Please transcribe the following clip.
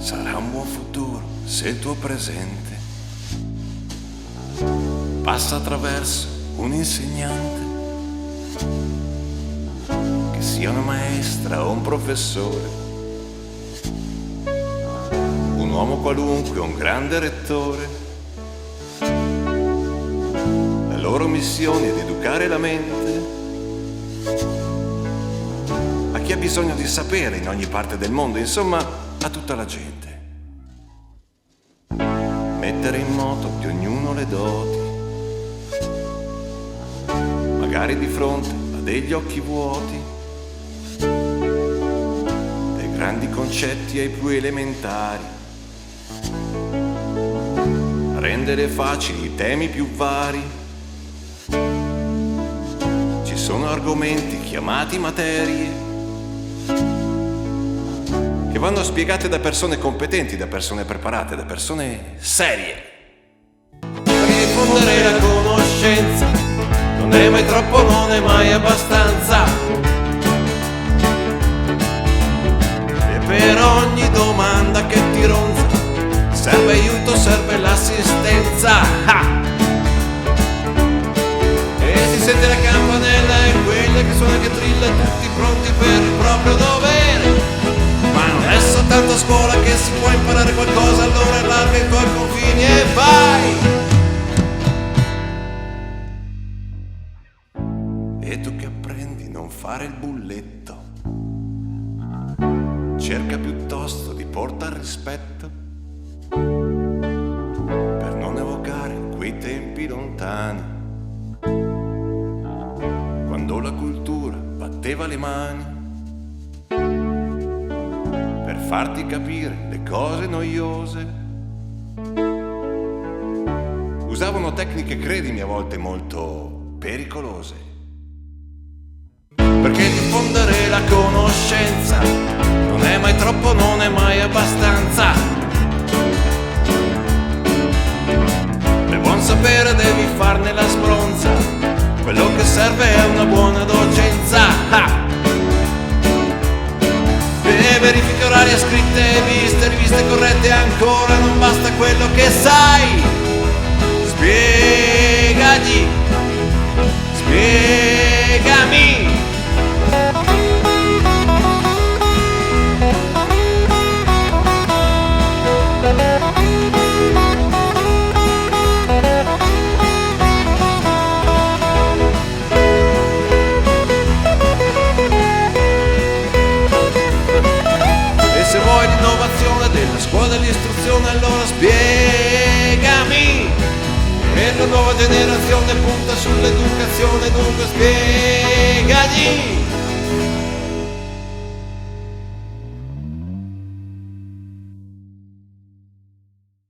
sarà un buon futuro se il tuo presente passa attraverso un insegnante, che sia una maestra o un professore, un uomo qualunque o un grande rettore. La loro missione è di educare la mente a chi ha bisogno di sapere in ogni parte del mondo, insomma a tutta la gente. Mettere in moto di ognuno le doti, magari di fronte a degli occhi vuoti, dai grandi concetti ai più elementari, rendere facili i temi più vari. Ci sono argomenti chiamati materie che vanno spiegate da persone competenti, da persone preparate, da persone serie. Per diffondere la conoscenza non è mai troppo, non è mai abbastanza, e per ogni domanda che ti ronza serve aiuto, serve l'assistenza. E si sente la campanella e quella che suona, che trilla, tutti pronti per il proprio dovere. Ma non è soltanto a scuola che si può imparare qualcosa, allora allarga i tuoi confini e vai! E tu che apprendi, non fare il bulletto, cerca piuttosto di portare rispetto, per non evocare quei tempi lontani, quando la cultura batteva le mani per farti capire le cose noiose. Usavano tecniche, credimi, a volte molto pericolose, perché diffondere la conoscenza non è mai troppo, non è mai abbastanza. Per buon sapere devi farne la spronza, quello che serve è una buona docenza. E verifiche orarie scritte, viste, riviste corrette, ancora non basta quello che sai. Spiegagli, spiegami. Della scuola dell'istruzione, allora spiegami. E la nuova generazione punta sull'educazione, dunque spiegagli.